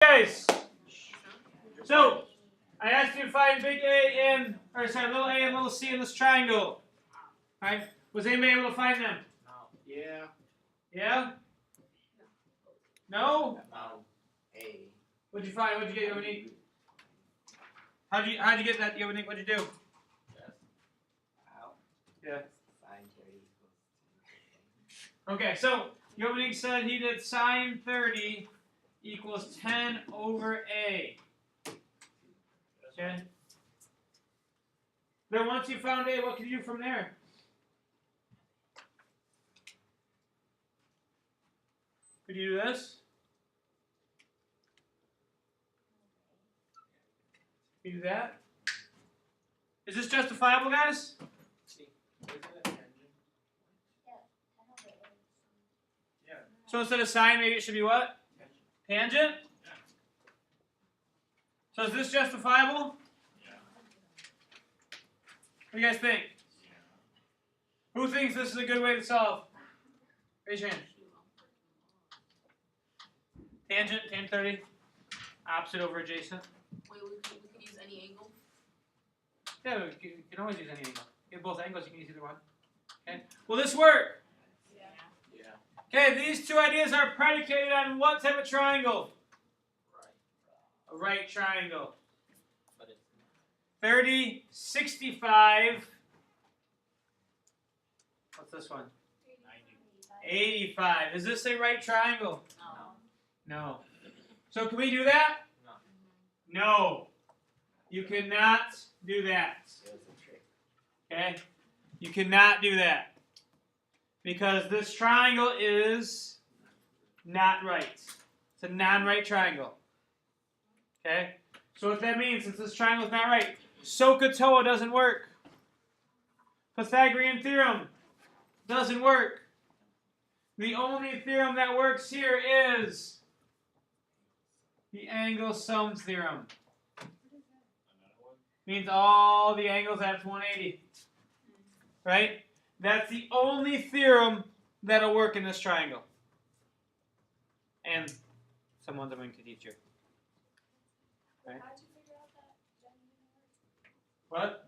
Guys, so I asked you to find big A in, or sorry, little a and little c in this triangle. Right? Was anybody able to find them? No. Yeah. Yeah? No? No. A. What'd you find? What'd you get, Yovanique? How'd you get that, Yovanique? What'd you do? Yeah. Sine 30 equals 10. Okay, so Yovanique said he did sine 30 equals 10 over A. Okay. Then once you found A, what can you do from there? Could you do this? Can you do that? Is this justifiable, guys? So instead of sine, maybe it should be what? Tangent? So is this justifiable? What do you guys think? Who thinks this is a good way to solve? Raise your hand. Tangent, tan 30. Opposite over adjacent. Wait, we could use any angle? Yeah, you can always use any angle. You have both angles, you can use either one. Okay. Will this work? Okay, these two ideas are predicated on what type of triangle? A right triangle. 30, 65. What's this one? 85. Is this a right triangle? No. So can we do that? No. You cannot do that. Okay? You cannot do that. Because this triangle is not right. It's a non-right triangle. Okay? So what that means, since this triangle is not right, SOHCAHTOA doesn't work. Pythagorean theorem doesn't work. The only theorem that works here is the angle sum theorem. Means all the angles add up to 180. Right? That's the only theorem that'll work in this triangle. And someone's going to teach you. Right? What?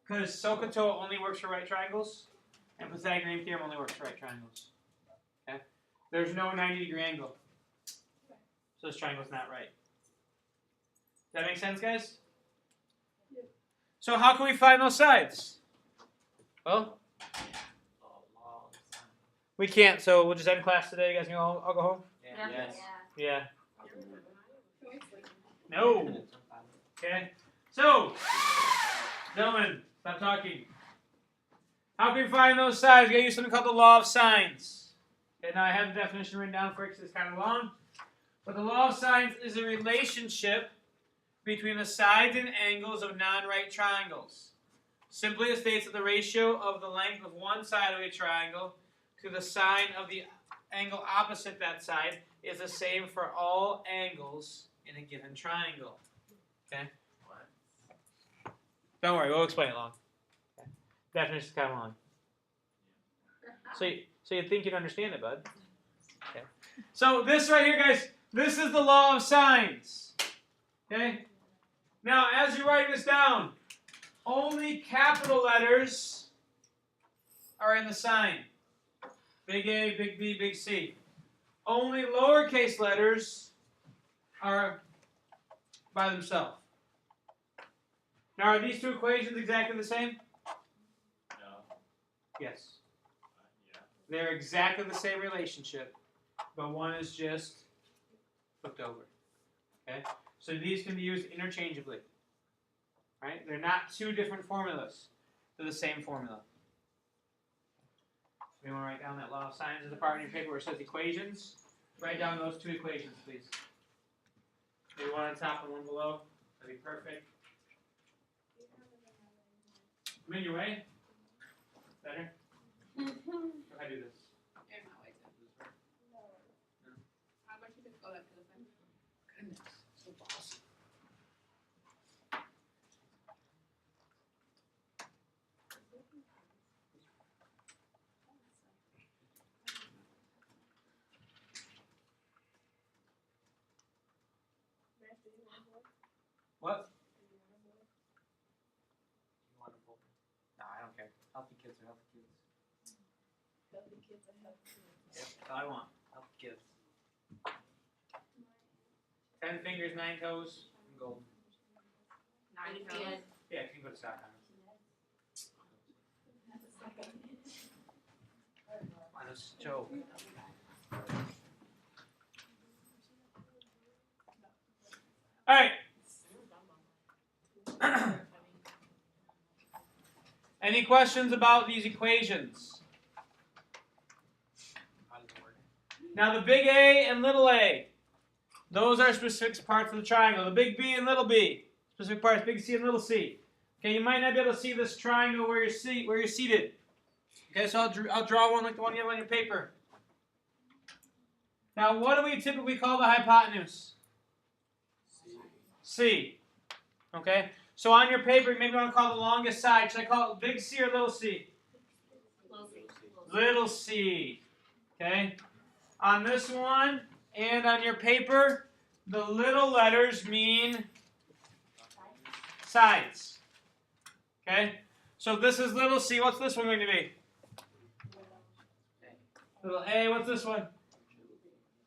Because SOHCAHTOA only works for right triangles, and Pythagorean theorem only works for right triangles. Okay? There's no 90-degree angle. So this triangle's not right. Does that make sense, guys? Yeah. So how can we find those sides? Well, we can't, so we'll just end class today. You guys can all go home? Yeah. Yes. Yeah. No. Okay. So, gentlemen, stop talking. How can we find those sides? We're going to use something called the law of sines. Okay, now I have the definition written down for it because it's kind of long. But the law of sines is a relationship between the sides and angles of non-right triangles. Simply it states that the ratio of the length of one side of a triangle to the sine of the angle opposite that side is the same for all angles in a given triangle. Okay? Don't worry, we'll explain it long. Okay. Definition is kind of long. So you think you'd understand it, bud. Okay. So this right here, guys, this is the law of sines. Okay? Now, as you write this down, only capital letters are in the sign. Big A, big B, big C. Only lowercase letters are by themselves. Now, are these two equations exactly the same? No. Yes. Yeah. They're exactly the same relationship, but one is just flipped over. Okay? So these can be used interchangeably. Right? They're not two different formulas. They're the same formula. So you want to write down that law of sines as a part of your paper where it says equations. Write down those two equations, please. Maybe one on top and one below. That'd be perfect. I'm in your way? Better? If I do this. Goodness, so bossy. What? Wonderful. No, I don't care. Healthy kids are healthy kids. Healthy kids are healthy kids. Yep, that's all I want. Healthy kids. 10 fingers, 9 toes, and gold. 9 toes. Yeah, you can put a sock on it. That's a joke. All right. Any questions about these equations? Now the big A and little a, those are specific parts of the triangle. The big B and little b, specific parts, big C and little c. Okay, you might not be able to see this triangle where you're seated. Okay, so I'll draw one like the one you have on your paper. Now, what do we typically call the hypotenuse? C. Okay, so on your paper, maybe you want to call the longest side. Should I call it big C or little c? Little c. Okay, on this one and on your paper, the little letters mean sides. Okay, so this is little c. What's this one going to be? Little a. What's this one?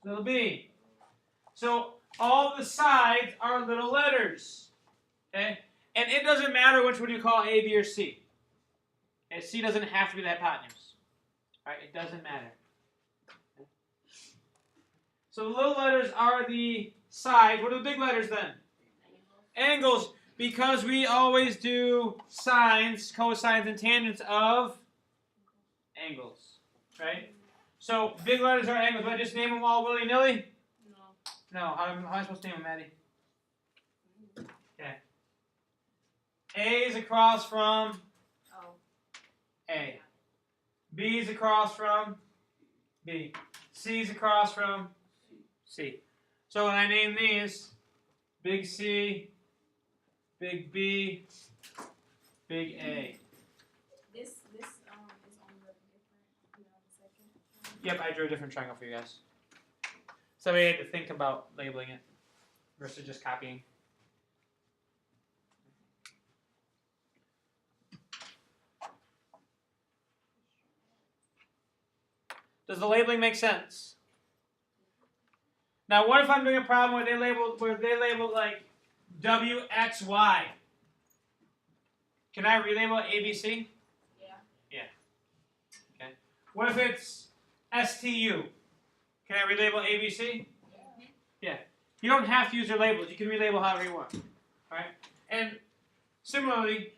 Little b. So all the sides are little letters. Okay, and it doesn't matter which one you call A, B, or C. Okay? C doesn't have to be the hypotenuse. All right, it doesn't matter. Okay? So the little letters are the sides. What are the big letters then? Angles, because we always do sines, cosines, and tangents of angles, right? So big letters are angles. Do I just name them all willy-nilly? No. How am I supposed to name them, Maddie? Okay. A is across from A. B is across from B. C is across from C. So when I name these, big C, big B, big A. This is on the different, the second. Yep, I drew a different triangle for you guys. So we had to think about labeling it versus just copying. Does the labeling make sense? Now, what if I'm doing a problem where they label like W, X, Y? Can I relabel it ABC? Yeah. Okay. What if it's STU? Can I relabel ABC? Yeah. You don't have to use your labels. You can relabel however you want. All right. And similarly,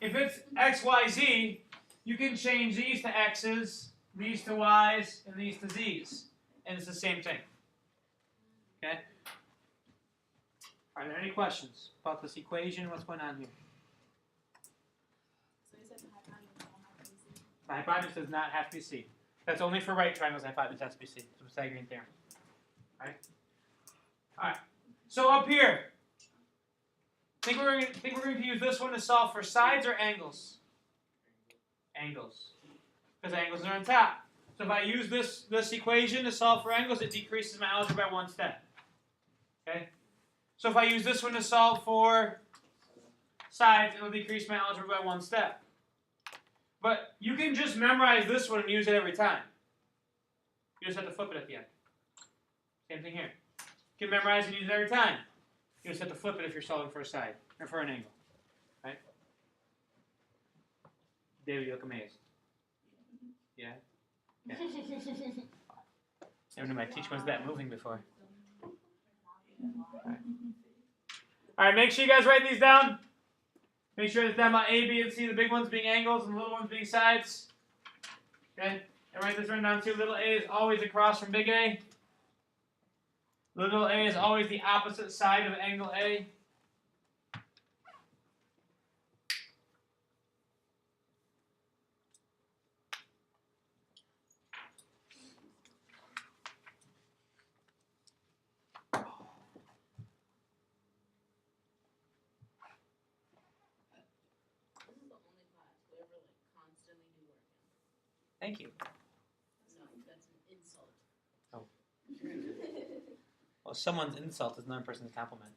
if it's XYZ, you can change these to X's, these to Y's, and these to Z's. And it's the same thing. Okay? Are there any questions about this equation? What's going on here? So you said the hypotenuse don't have to be C. The hypotenuse does not have to be C. That's only for right triangles. The hypotenuse has to be C. It's a Pythagorean theorem. All right. So up here, think we're going to use this one to solve for sides or angles? Angles. Because angles are on top. So if I use this equation to solve for angles, it decreases my algebra by 1 step. Okay? So if I use this one to solve for sides, it will decrease my algebra by 1 step. But you can just memorize this one and use it every time. You just have to flip it at the end. Same thing here. You can memorize and use it every time. You just have to flip it if you're solving for a side or for an angle. Right? David, you look amazed. Yeah? Yeah. Never knew my teacher was that moving before. All right, make sure you guys write these down. Make sure it's down about A, B, and C, the big ones being angles and the little ones being sides. Okay? And write this one down too. Little a is always across from big A. Little a is always the opposite side of angle A. This is the only class we ever constantly do work in. Thank you. No, that's an insult. Oh. Well, Well, someone's insult is another person's compliment.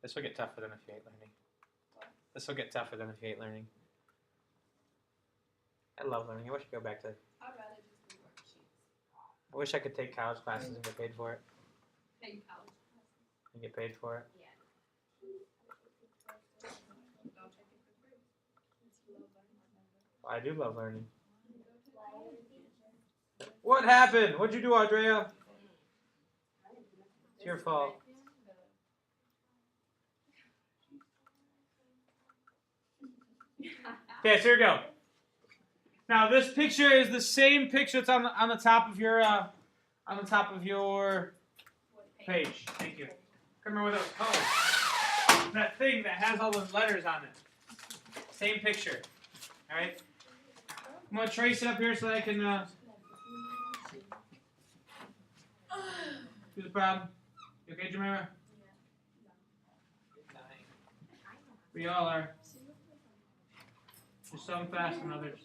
This will get tougher than if you hate learning. This will get tougher than if you hate learning. I love learning. I wish I could go back to. I'd rather just do worksheets. I wish I could take college classes and get paid for it. Take college classes. And get paid for it. Yeah. Don't take it for free. Since you love learning. I do love learning. What happened? What'd you do, Andrea? It's your fault. Okay, so here we go. Now this picture is the same picture that's on the top of your page. Thank you. Come remember those colors. That thing that has all those letters on it. Same picture. All right. I'm gonna trace it up here so that I can do the problem. You okay, Jamira? We all are. Just some faster than others.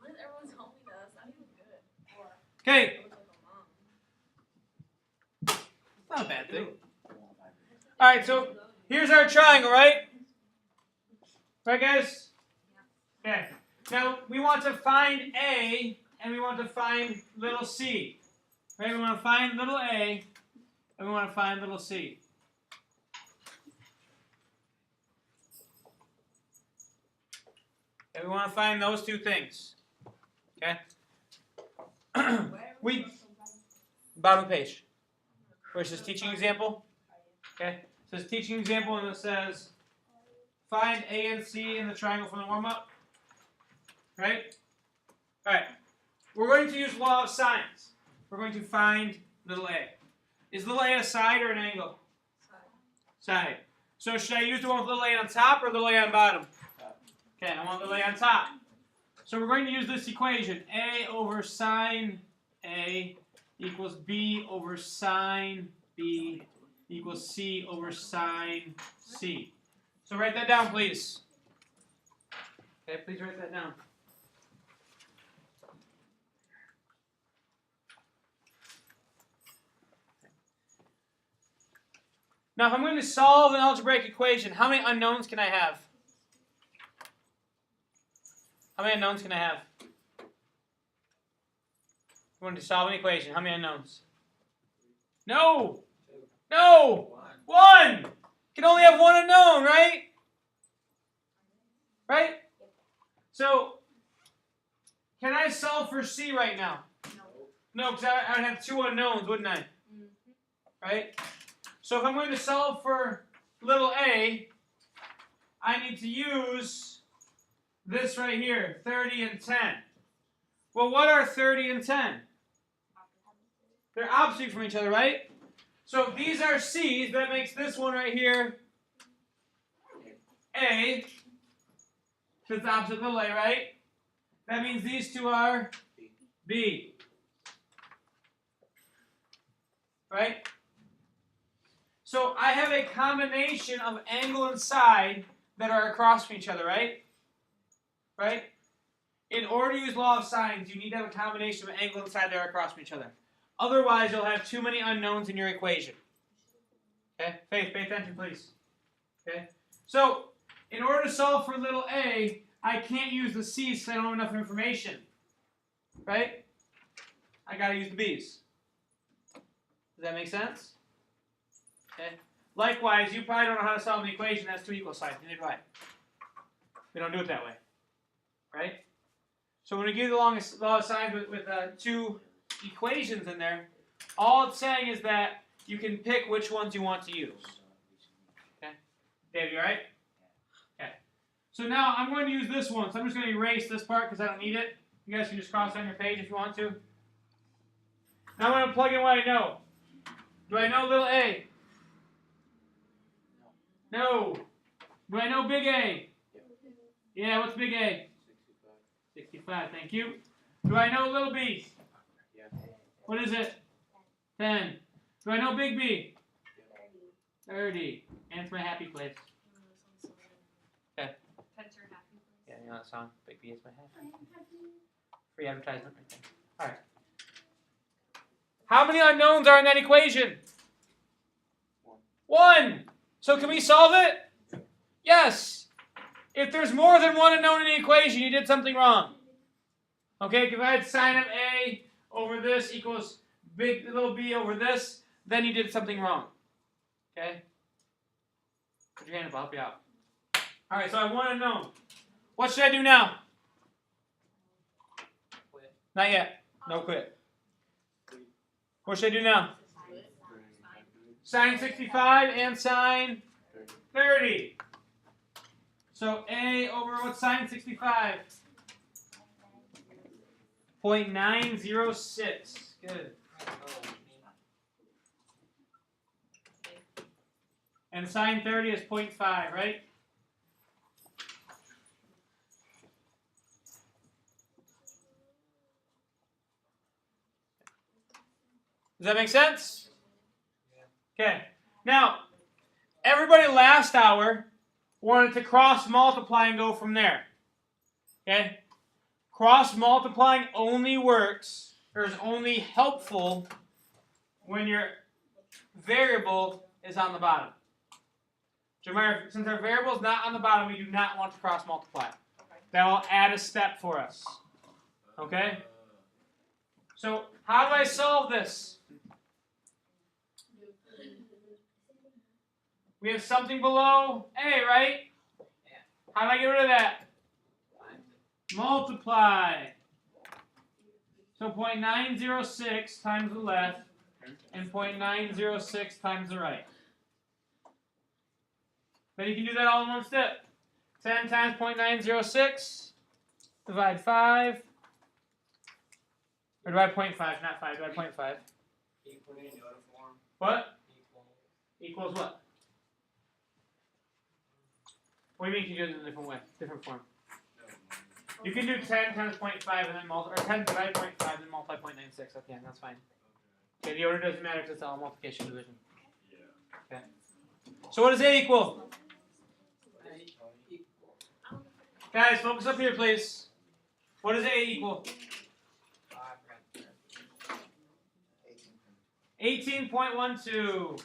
Everyone's homie does. Not even good. Okay. Not a bad thing. All right, so here's our triangle, right? Right, guys? Okay. Now we want to find A and we want to find little c. Right? We want to find little A and we want to find little c. And we want to find those two things. Okay? Bottom of the page. Where it says teaching example. Okay? It says teaching example and it says find A and C in the triangle from the warm-up. Right? Alright. We're going to use law of sines. We're going to find little a. Is little a side or an angle? Side. So should I use the one with little a on top or little a on bottom? Okay, I want little a on top. So we're going to use this equation. A over sine A equals B over sine B equals C over sine C. So write that down, please. Okay, please write that down. Now, if I'm going to solve an algebraic equation, how many unknowns can I have? How many unknowns can I have? I'm going to solve an equation. How many unknowns? No! No! One! You can only have one unknown, right? Right? So, can I solve for C right now? No, because I would have two unknowns, wouldn't I? Right? So if I'm going to solve for little a, I need to use this right here, 30 and 10. Well, what are 30 and 10? They're opposite from each other, right? So if these are C's, that makes this one right here A, because it's opposite little a, right? That means these two are B. Right? So I have a combination of angle and side that are across from each other, right? Right? In order to use law of sines, you need to have a combination of angle and side that are across from each other. Otherwise, you'll have too many unknowns in your equation. Okay? Faith, pay attention, please. Okay? So, in order to solve for little a, I can't use the c's because I don't have enough information. Right? I got to use the b's. Does that make sense? Okay. Likewise, you probably don't know how to solve an equation that has two equal signs. Neither do I. We don't do it that way. Right? So when we give the law of sines with two equations in there, all it's saying is that you can pick which ones you want to use. Okay? Dave, you alright? Okay. So now I'm going to use this one. So I'm just going to erase this part because I don't need it. You guys can just cross it on your page if you want to. Now I'm going to plug in what I know. Do I know little a? No. Do I know big A? Yeah, what's big A? 65, thank you. Do I know little b? What is it? 10. Do I know big B? 30. And it's my happy place. Okay. Pets are happy. You know that song? Big B is my head. Free advertisement right there. All right. How many unknowns are in that equation? 1. So can we solve it? Yes. If there's more than one unknown in the equation, you did something wrong. Okay, if I had sine of A over this equals big little b over this, then you did something wrong. Okay? Put your hand up, I'll help you out. All right, so I have one unknown. What should I do now? Quit. Not yet. No quit. What should I do now? Sine 65 and sine 30. So A over what's sine 65? 0.906. Good. And sine 30 is 0.5, right? Does that make sense? Okay. Now, everybody last hour wanted to cross multiply and go from there. Okay? Cross multiplying only works, or is only helpful when your variable is on the bottom. Jeremiah, since our variable is not on the bottom, we do not want to cross multiply. That will add a step for us. Okay? So, how do I solve this? We have something below A, right? How do I get rid of that? Multiply. So 0.906 times the left and 0.906 times the right. Then you can do that all in one step. 10 times 0.906, divide 5. Or divide 0.5, not 5, divide 0.5. What? Equals what? What do you mean you can do it in a different way, different form? You can do 10 times 0.5 and then multiply, or 10 divided 0.5 and then multiply 0.96. Okay, that's fine. Okay, the order doesn't matter because it's all multiplication division. Okay. So what does A equal? Guys, focus up here, please. What does A equal? 18.12.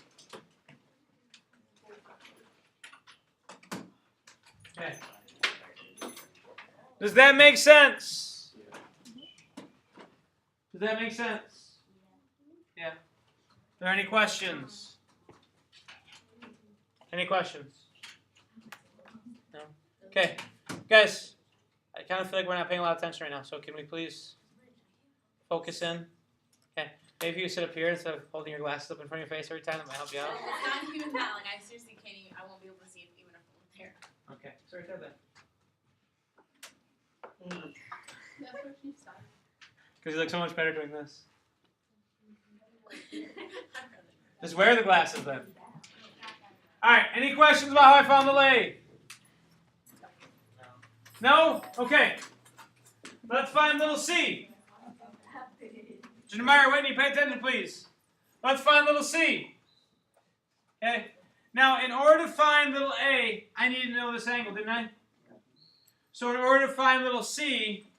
Okay. Does that make sense? Does that make sense? Yeah. Are there any questions? Any questions? No? Okay. Guys, I kind of feel like we're not paying a lot of attention right now, so can we please focus in? Okay. Maybe if you sit up here instead of holding your glasses up in front of your face every time, that might help you out. It's not even that. Like, I seriously can't even, I won't be able to see it even if I'm there. Okay. So right there then. That's what she said. Because you look so much better doing this. Just wear the glasses then. Alright, any questions about how I found the lay? No? Okay. Let's find little c. Jeremiah, Whitney, pay attention please. Let's find little c. Okay. Now, in order to find little a, I needed to know this angle, didn't I? So in order to find little c,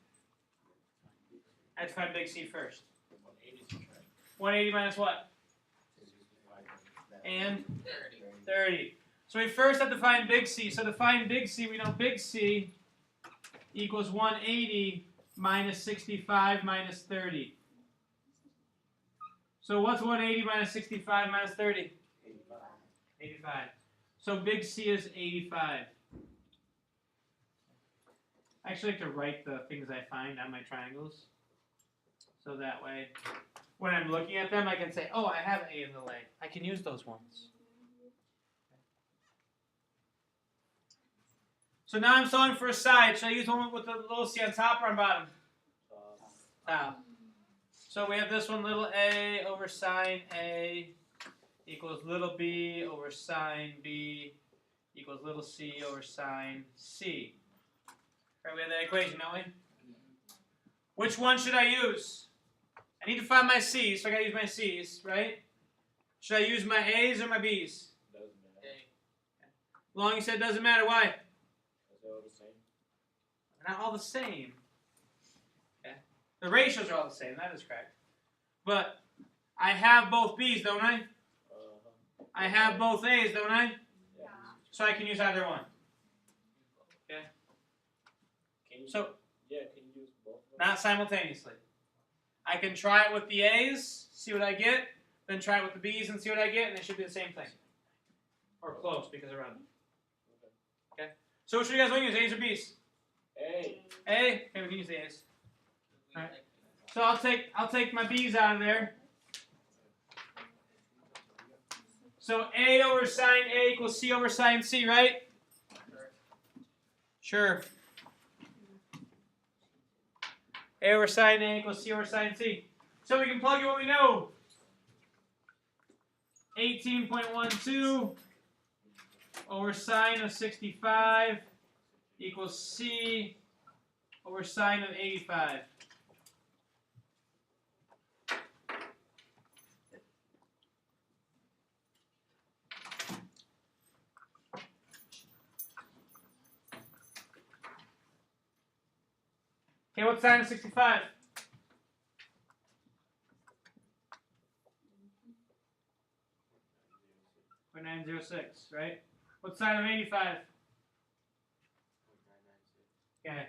I had to find big C first. 180 minus what? And 30. So we first have to find big C. So to find big C, we know big C equals 180 minus 65 minus 30. So what's 180 minus 65 minus 30? 85. So big C is 85. I actually like to write the things I find on my triangles. So that way, when I'm looking at them, I can say, oh, I have A in the lay. I can use those ones. So now I'm solving for a side. Should I use one with the little c on top or on bottom? Top. So we have this one, little a over sine A equals little b over sine B equals little c over sine C. All right, we have that equation, don't we? Which one should I use? I need to find my C's, so I gotta use my C's, right? Should I use my A's or my B's? Doesn't matter. Long you said doesn't matter. Why? They're all the same. They're not all the same. Okay. The ratios are all the same. That is correct. But I have both B's, don't I? I have both A's, don't I? Yeah. So I can use either one. Okay. Can you, So yeah, can you use both of them? not simultaneously. I can try it with the A's, see what I get, then try it with the B's and see what I get, and it should be the same thing. Or close because around them. Okay. So which one do you guys want to use, A's or B's? A. A? Okay, we can use the A's. Alright. So I'll take my B's out of there. So A over sine A equals C over sine C, right? Sure. A over sine A equals C over sine C. So we can plug in what we know. 18.12 over sine of 65 equals C over sine of 85. Okay, what's sine of 65? 0.906, right? What's sine of 85? Okay.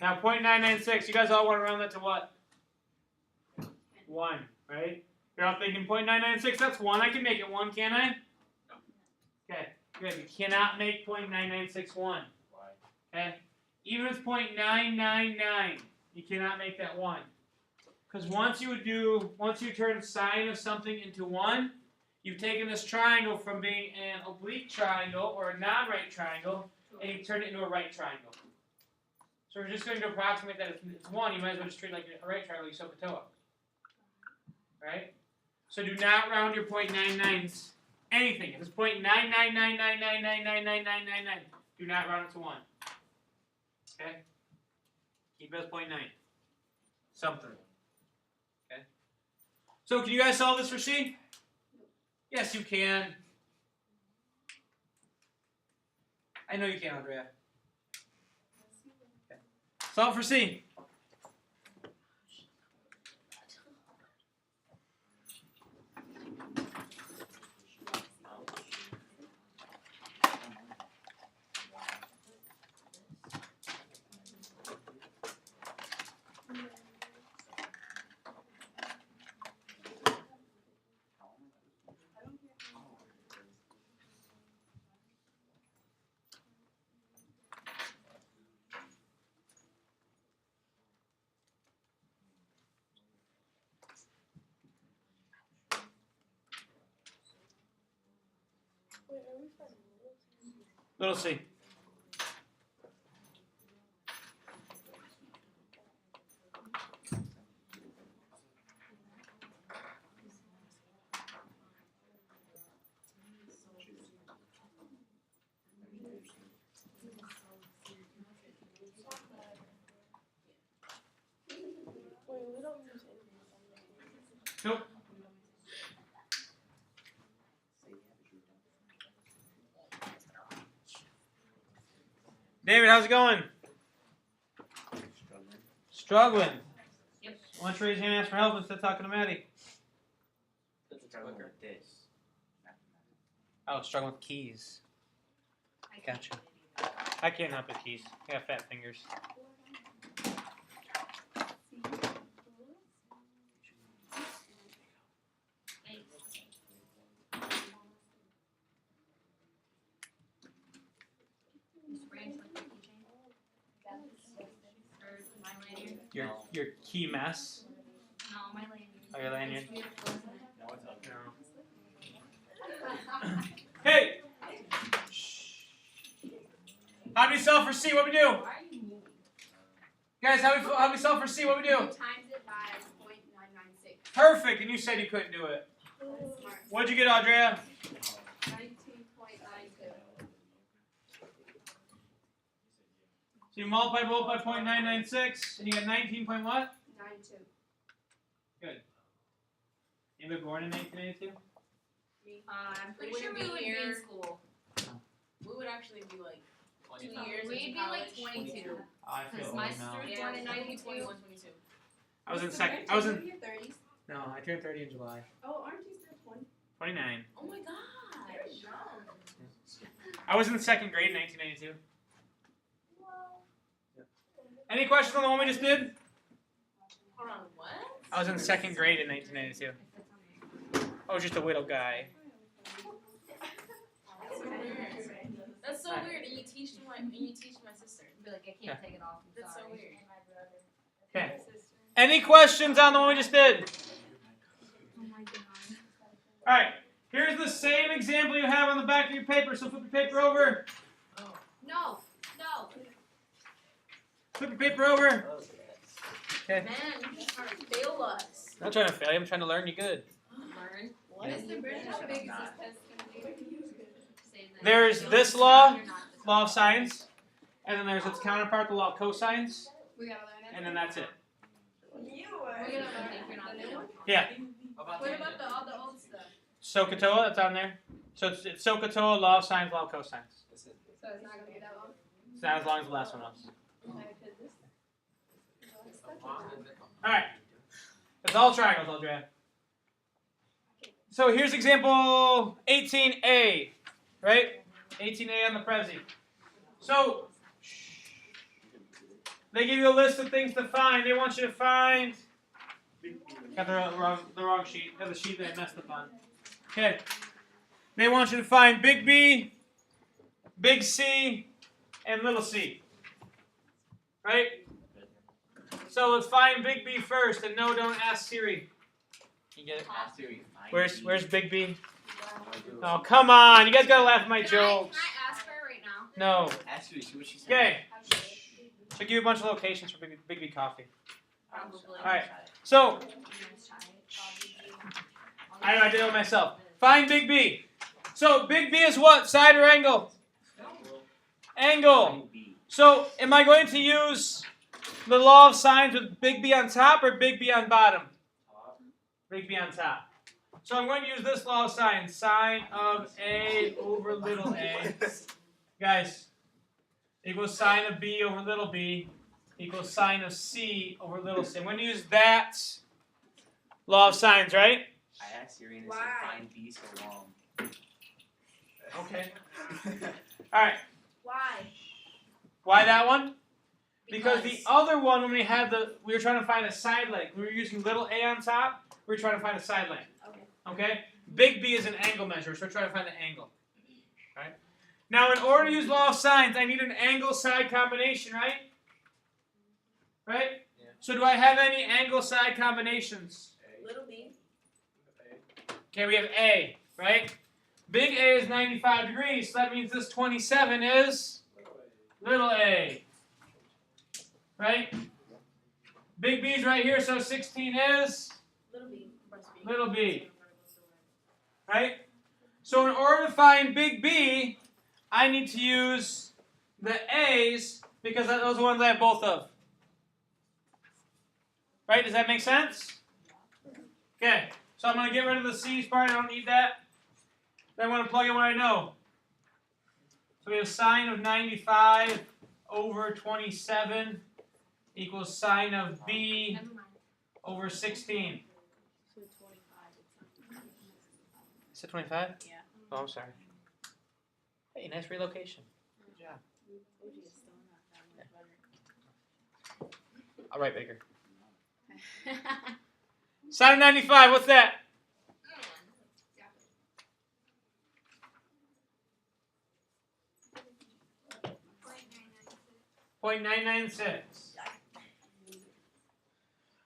Now 0.996, you guys all want to round that to what? 1, right? You're all thinking 0.996, that's 1. I can make it 1, can't I? Okay, good. You cannot make 0.996 1. Why? Okay? Even if it's 0.999, you cannot make that 1. Because once you turn sine of something into 1, you've taken this triangle from being an oblique triangle or a non-right triangle, and you've turned it into a right triangle. So we're just going to approximate that it's 1. You might as well just treat it like a right triangle, you SOHCAHTOA. Right? So do not round your 0.99s anything. If it's 0.99999999999, do not round it to 1. Okay? Keep it as 0.9. Something. Okay? So can you guys solve this for C? Yes, you can. I know you can, Andrea. Okay. Solve for C. Little c. Nope. David, how's it going? Struggling. Yep. Why don't you raise your hand and ask for help instead of talking to Maddie? Struggling with this. Oh, struggling with keys. I Gotcha. can't do that. I can't help with keys. I got fat fingers. Your key mess. No, my lanyard. Oh, your lanyard. We have clothes in it. No, it's okay. No. Hey! How do we solve for C? What we do? Why are you moving? Guys, how do we solve for C? What we do? Times it by 0.996. Perfect, and you said you couldn't do it. That's smart. What'd you get, Andrea? 19.92. So you multiply both by 0.996, and you get 19 point what? 92. Good. Anybody born in 1982? I'm pretty We sure wouldn't we would be be in here. school. We would actually be like 2 25. years We'd into be like college. 22. I feel Because old my now. sister was Yeah, born in we'll be 92. 21, 22. I was in Mr. second. Rich, I was are in. you in your 30s? No, I turned 30 in July. Oh, aren't you still 20? 29. Oh my gosh. You're young. I was in second grade in 1992. Well, Any questions on the one we just did? Hold on, what? I was in second grade in 1992. I was just a little guy. That's so weird. That's so weird. And you teach my sister. Be like, I can't Yeah. take it off. I'm That's so sorry. weird. Okay. Any questions on the one we just did? Oh my god. All right. Here's the same example you have on the back of your paper. So flip your paper over. No. No. Flip your paper over. Okay. Man, you just trying to fail us. I'm not trying to fail you. I'm trying to learn you good. Learn. What is the British? How big is this test going to be? There's this law, law of sines, and then there's its counterpart, the law of cosines, We gotta learn it. and then that's it. you We're gonna learn it. You're not the new one. Yeah. What about all the old stuff? SOHCAHTOA, that's on there. So it's SOHCAHTOA, law of sines, law of cosines. So it's not gonna be that long. It's not as long as the last one was. Okay. All right. It's all triangles, I'll draw. So here's example 18A, right? 18A on the Prezi. So they give you a list of things to find. They want you to find. Got the wrong sheet. Got the sheet that I messed up on. Okay. They want you to find big B, big C, and little c. Right? So let's find big B first, and no, don't ask Siri. You get it? Where's big B? Oh, come on. You guys gotta laugh at my jokes. Can I ask her right now? No. Ask her, see what she said. Okay. She'll give you a bunch of locations for Big B Coffee. Probably. Alright. So, I did it myself. Find Big B. So, Big B is what? Side or angle? Angle. So, am I going to use the law of sines with Big B on top or Big B on bottom? Big B on top. So I'm going to use this law of sines. Sine of A over little a. Guys, equals sine of B over little b equals sine of C over little c. I'm going to use that law of sines, right? I asked Siri and it Why? said find B so long. Okay. All right. Why? Why that one? Because the other one, when we were trying to find a side length. We were using little a on top. We were trying to find a side length. Okay. Okay? Big B is an angle measure, so we're trying to find the angle. Right? Now, in order to use law of sines, I need an angle-side combination, right? Right? Yeah. So do I have any angle-side combinations? Little B. Okay, we have A, right? Big A is 95 degrees, so that means this 27 is little a. Right? Big B's right here, so 16 is Little B. little b. Right? So in order to find big B, I need to use the A's because those are the ones I have both of. Right? Does that make sense? Okay. So I'm going to get rid of the C's part. I don't need that. Then I'm going to plug in what I know. So we have sine of 95 over 27 equals sine of B Never mind. over 16. Is it 25? Yeah. Oh, I'm sorry. Hey, nice relocation. Good job. I'll write bigger. Sine of 95, what's that? .996.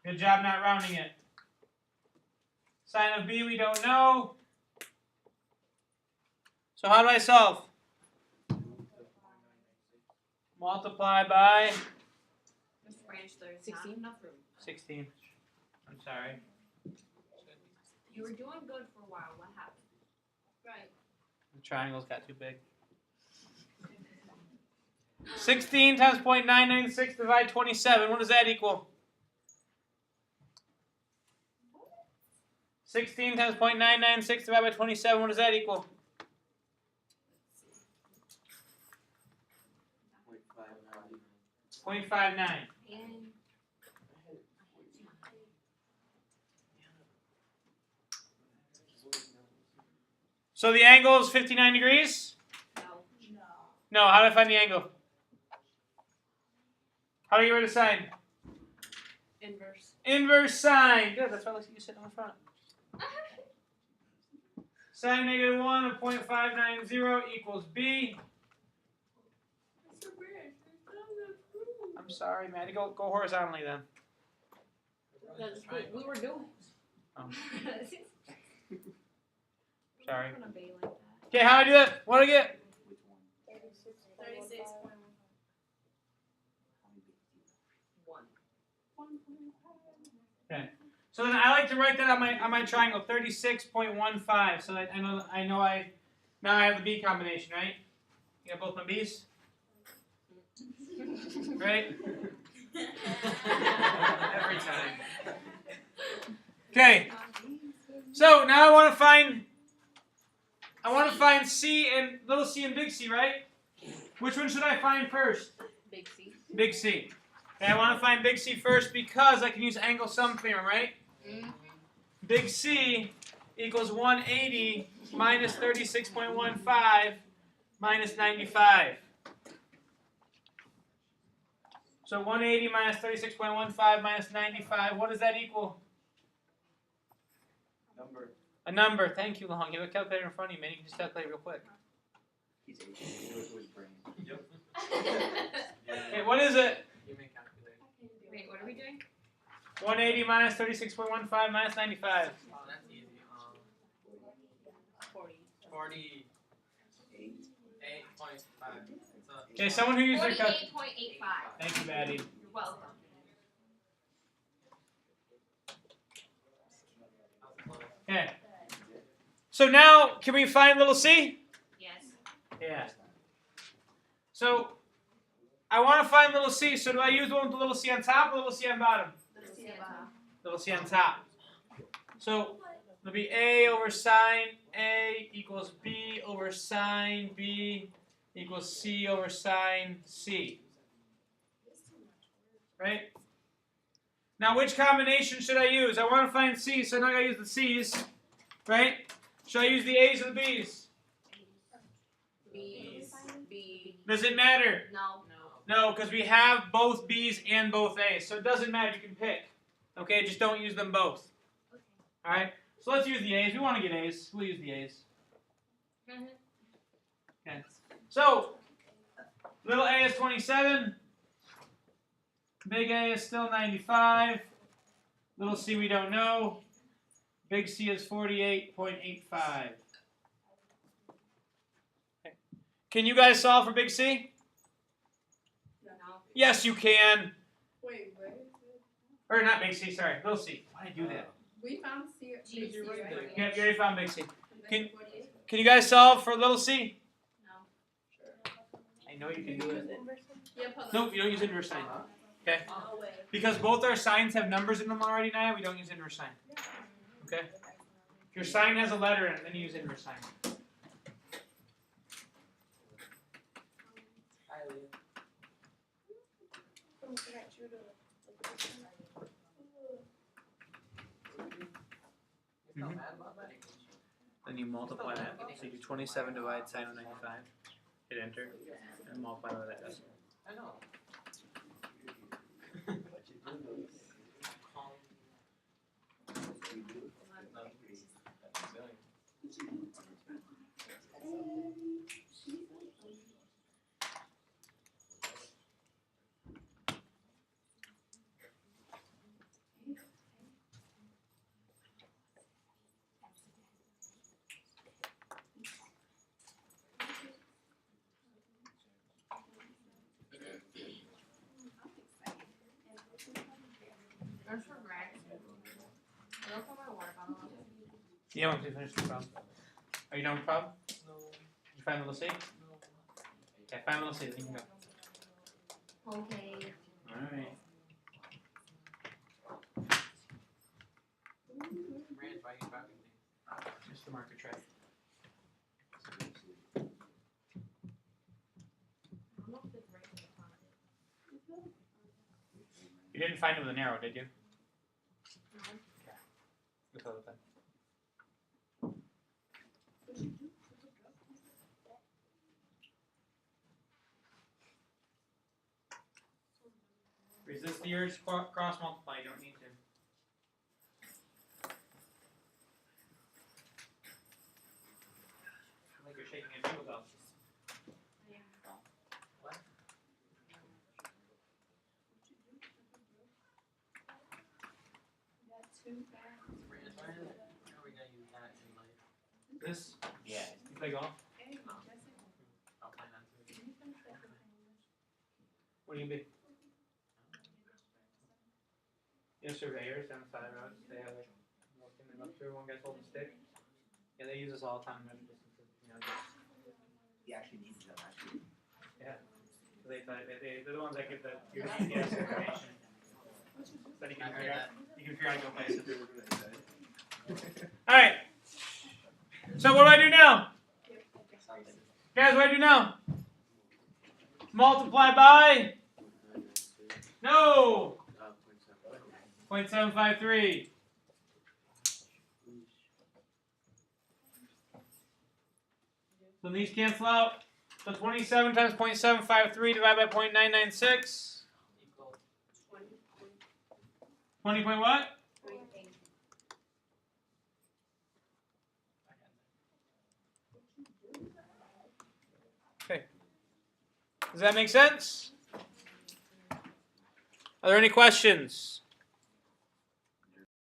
Good job not rounding it. Sine of B we don't know. So how do I solve? Multiply by 16. 16. I'm sorry. You were doing good for a while. What happened? Right. The triangles got too big. 16 times .996 divided 27. What does that equal? 16 times .996 divided by 27. What does that equal? 0.59. And So the angle is 59 degrees? no. No, how do I find the angle? How do I get rid of sine? Inverse. Inverse sine. Good, that's why you sit on the front. Sine -1 of 0.590 equals B. I'm sorry, Maddie. Go horizontally then. That's what we were doing. Oh, We're sorry. not gonna be like that. Okay, how do I do that? What do I get? 36.1. Okay. So then I like to write that on my triangle, 36.15. So that I now I have the B combination, right? You got both my B's? Right? Every time. Okay. So now I want to find C and little c and big C, right? Which one should I find first? Big C. Big C. Okay, I want to find big C first because I can use angle sum theorem, right? Mm-hmm. Big C equals 180 minus 36.15 minus 95. So 180 minus 36.15 minus 95, what does that equal? Number. A number. Thank you, Long. You have a calculator in front of you, man. You can just calculate real quick. He's Asian. He knows his brain. Yep. Okay, what is it? You may calculate. Wait, what are we doing? 180 minus 36.15 minus 95. Oh, that's easy. 40. 48.5. Okay, someone who used their calculator. 48.85. Thank you, Maddie. You're welcome. Okay. So now, can we find little c? Yes. Yeah. So, I want to find little c. So do I use the one with the little c on top or little c on bottom? Little c on top. So, it'll be a over sine a equals b over sine b equals c over sine c. Right? Now, which combination should I use? I want to find c, so now I got to use the c's. Right? Should I use the a's or the b's? B. Does it matter? No. No, because we have both b's and both a's. So it doesn't matter. You can pick. Okay? Just don't use them both. All right? So let's use the a's. We want to get a's. We'll use the a's. Okay. So, little a is 27. Big A is still 95. Little c we don't know. Big C is 48.85. Okay. Can you guys solve for big C? No. Yes, you can. Wait, where is it? Or not big C, sorry. Little c. Why did I do that? We found C. G, Did you write C, it? Okay, you already found big C. Can- 48? Can you guys solve for little c? No. I know you can do it. Yeah, hold on. Nope, you don't use inverse sign. Okay? Oh, wait. Because both our signs have numbers in them already now, we don't use inverse sign. Okay? If your sign has a letter in it, then you use inverse sign. Mhm. Then you multiply that. So you do 27 divided sine of 95. Hit enter. And multiply by that decimal. I know. There's for Greg. Look at my water bottle. Yeah, once you finish the problem. Are you done with the problem? No. Did you find little C? Okay, find little C, then you can go. Okay. Alright. Rand, why are you talking to me? Just the marker tray. I don't know if it's right in the front. You didn't find it with an arrow, did you? Yeah. This other thing. Resist the urge to cross multiply. You don't need to. Like you're shaking a jingle bell. What? Got two back. Rand, why are we gonna use that in life? This? Yeah. You play golf? Hey, that's it. I'll plan on to. Can you finish that with English? What do you be? You know, surveyors down the side of the roads, they have like walking them up through. One guy's holding a stick. Yeah, they use this all the time to measure distances. You know, He actually needs them, actually. yeah. So they're the ones that give the your GPS information. So you I can heard figure out that. you can figure out to go places. All right. So what do I do now, Something. guys? What do I do now? Multiply by no. 0.753. So these cancel out. So 27 times 0.753 divided by 0.996. Equal. 20 point what? 20.8. Okay. Does that make sense? Are there any questions?